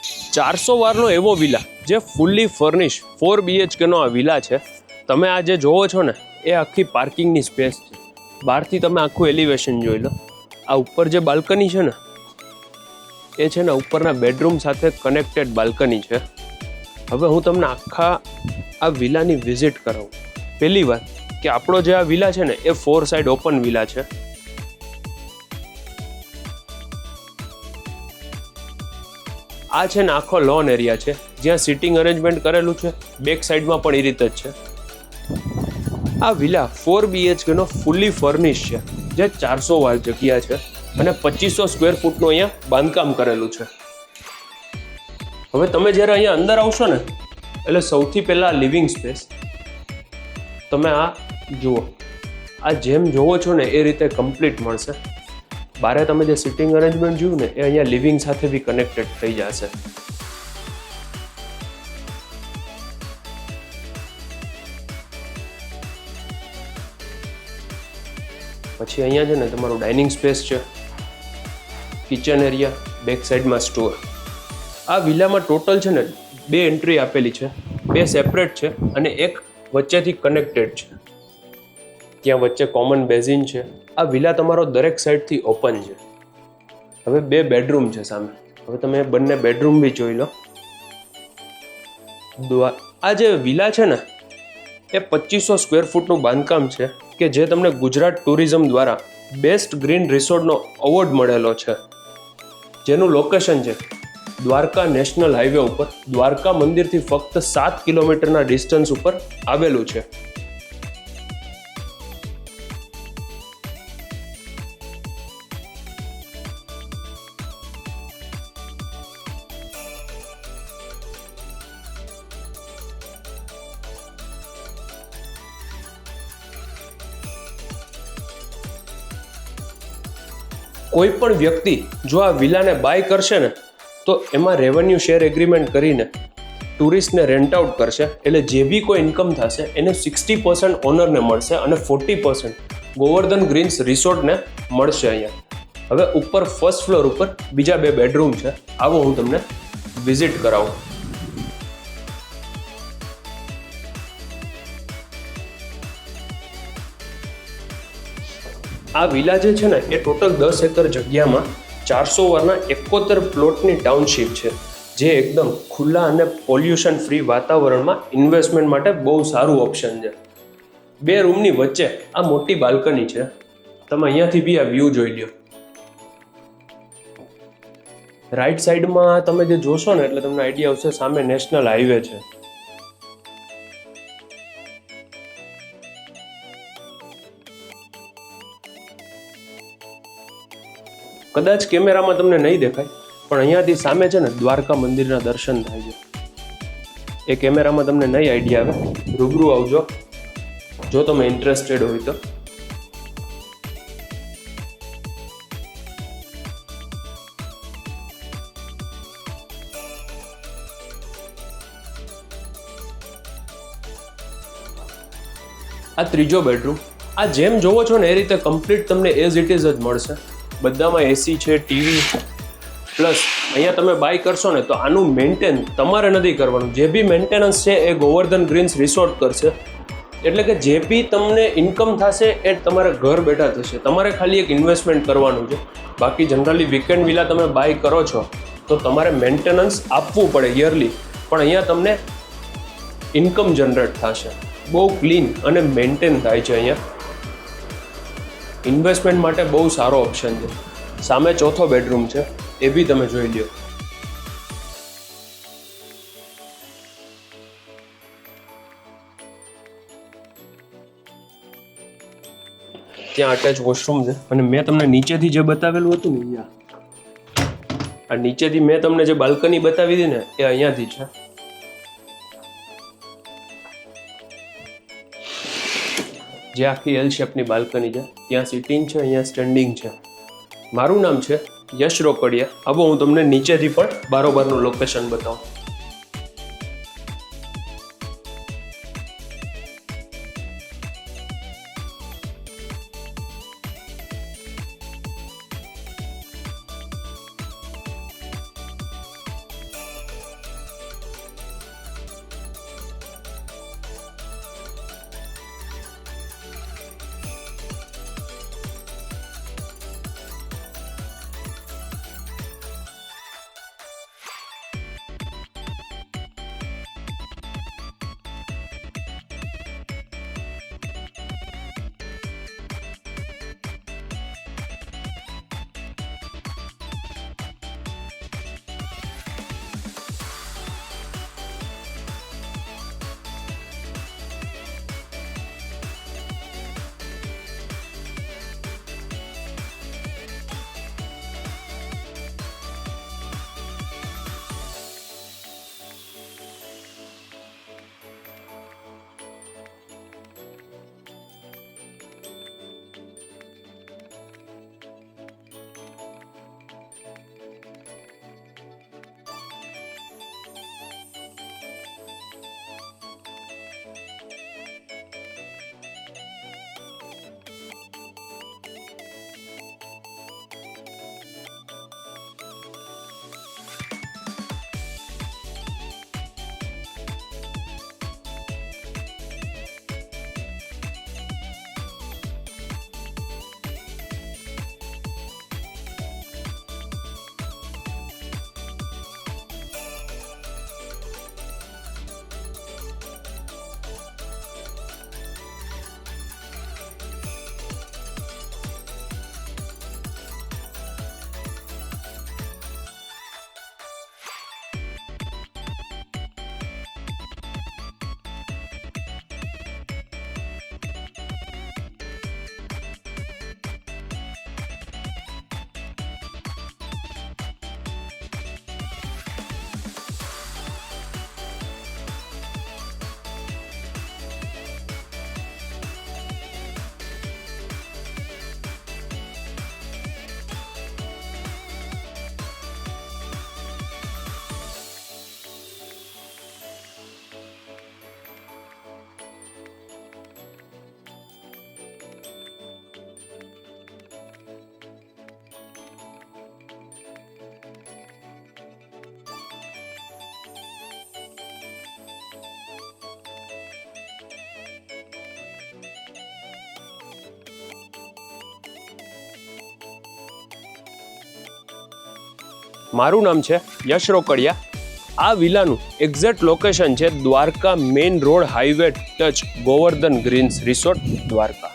400 વારનો એવો વિલા જે fully furnish 4 BHK નો આ વિલા છે. તમે આ જે જોવો છો ને એ આખી પાર્કિંગની સ્પેસ છે. બહારથી તમે આખું એલિવેશન જોઈ લો. આ ઉપર જે બાલ્કની છે ને એ છે ને ઉપરના બેડરૂમ સાથે કનેક્ટેડ બાલ્કની છે. હવે હું તમને આખા આ વિલાની વિઝિટ કરાવું. પહેલી વાત કે આપણો જે આ વિલા છે ને એ 4 સાઇડ ઓપન વિલા છે. આ છે ને આખો લોન એરિયા છે જ્યાં સિટિંગ અરેન્જમેન્ટ કરેલું છે. બેક સાઈડમાં પણ એ રીતે જ છે. આ વિલા 4 BHK નો ફૂલ્લી ફર્નિશ છે જે 400 વાર જગ્યા છે અને 2500 સ્ક્વેર ફૂટનું અહીંયા બાંધકામ કરેલું છે. હવે તમે જ્યારે અહીંયા અંદર આવશો ને એટલે સૌથી પહેલા લિવિંગ સ્પેસ તમે આ જુઓ. આ જેમ જોવો છો ને એ રીતે કમ્પ્લીટ મળશે. બારે તમે જે સિટિંગ અરેન્જમેન્ટ જોયું ને એ અહીંયા લિવિંગ સાથે બી કનેક્ટેડ થઈ જશે. પછી અહીંયા છે ને તમારું ડાઇનિંગ સ્પેસ છે, કિચન એરિયા, બેક સાઈડમાં સ્ટોર. આ વિલામાં ટોટલ છે ને 2 એન્ટ્રી આપેલી છે, 2 સેપરેટ છે અને એક વચ્ચેથી કનેક્ટેડ છે. ત્યાં વચ્ચે કોમન બેઝિન છે. આ વિલા તમારો દરેક સાઈડથી ઓપન છે. હવે 2 બેડરૂમ છે સામે. હવે તમે બંને બેડરૂમ બી જોઈ લો. આ જે વિલા છે ને એ 2500 સ્ક્વેર ફૂટનું બાંધકામ છે કે જે તમને ગુજરાત ટુરિઝમ દ્વારા બેસ્ટ ગ્રીન રિસોર્ટનો એવોર્ડ મળેલો છે. જેનું લોકેશન છે દ્વારકા નેશનલ હાઈવે ઉપર, દ્વારકા મંદિરથી ફક્ત 7 કિલોમીટરના ડિસ્ટન્સ ઉપર આવેલું છે. કોઈ પણ વ્યક્તિ જો આ વિલાને બાય કરશે ને તો એમાં રેવન્યુ શેર એગ્રીમેન્ટ કરીને ટુરિસ્ટને રેન્ટ આઉટ કરશે. એટલે જે બી કોઈ ઇન્કમ થશે એને 60% ઓનરને મળશે અને 40% ગોવર્ધન ગ્રીન્સ રિસોર્ટને મળશે. અહીંયા હવે ઉપર ફર્સ્ટ ફ્લોર ઉપર બીજા 2 બેડરૂમ છે. આવો હું તમને વિઝિટ કરાવું. આ વિલા જે છે ને એ ટોટલ 10 એકર જગ્યામાં 400 વારના 71 પ્લોટની ટાઉનશીપ છે જે એકદમ ખુલ્લા અને પોલ્યુશન ફ્રી વાતાવરણમાં ઇન્વેસ્ટમેન્ટ માટે બહુ સારું ઓપ્શન છે. 2 રૂમની વચ્ચે આ મોટી બાલ્કની છે. તમે અહીંયાથી બી આ વ્યૂ જોઈ લ્યો. રાઈટ સાઈડમાં તમે જે જોશો ને એટલે તમને આઈડિયા આવશે સામે નેશનલ હાઈવે છે. કદાચ કેમેરામાં તમને નહીં દેખાય પણ અહીંયાથી સામે છે ને દ્વારકા મંદિરના દર્શન થાય છે. એ કેમેરામાં તમને નહીં આઈડિયા આવે. રૂબરૂ આવજો જો તમે ઇન્ટરેસ્ટેડ હોય તો. આ ત્રીજો બેડરૂમ. આ જેમ જોવો છો ને એ રીતે કમ્પ્લીટ તમને એઝ ઇટ ઇઝ જ મળશે. બધામાં એસી છે, ટીવી પ્લસ અહીંયા તમે બાય કરશો ને તો આનું મેન્ટેન તમારે નથી કરવાનું. જે બી મેન્ટેનન્સ છે એ ગોવર્ધન ગ્રીન્સ રિસોર્ટ કરશે. એટલે કે જે બી તમને ઇન્કમ થશે એ તમારે ઘર બેઠા થશે. તમારે ખાલી એક ઇન્વેસ્ટમેન્ટ કરવાનું છે. બાકી જનરલી વીકેન્ડ વિલા તમે બાય કરો છો તો તમારે મેન્ટેનન્સ આપવું પડે યરલી. પણ અહીંયા તમને ઇન્કમ જનરેટ થશે. બહુ ક્લીન અને મેન્ટેન થાય છે. અહીંયા ઇન્વેસ્ટમેન્ટ માટે બહુ સારો ઓપ્શન છે. સામે ચોથો બેડરૂમ છે એ બી તમે જોઈ લ્યો. ત્યાં અટેચ વોશરૂમ છે અને મેં તમને નીચેથી જે બતાવેલું હતું ને અહીંયા આ નીચેથી મેં તમને જે બાલ્કની બતાવી હતી ને એ અહીંયાથી છે. જે આખી એલ શેપની બાલ્કની છે. ત્યાં સિટિંગ છે, અહીંયા સ્ટેન્ડિંગ છે. મારું નામ છે યશ રોકડિયા. હવે હું તમને નીચેથી પણ બારોબારનું લોકેશન બતાવું. મારું નામ છે યશ રોકડિયા. આ વિલાનું એક્ઝેક્ટ લોકેશન છે Dwarka main road highway touch Govardhan greens resort Dwarka.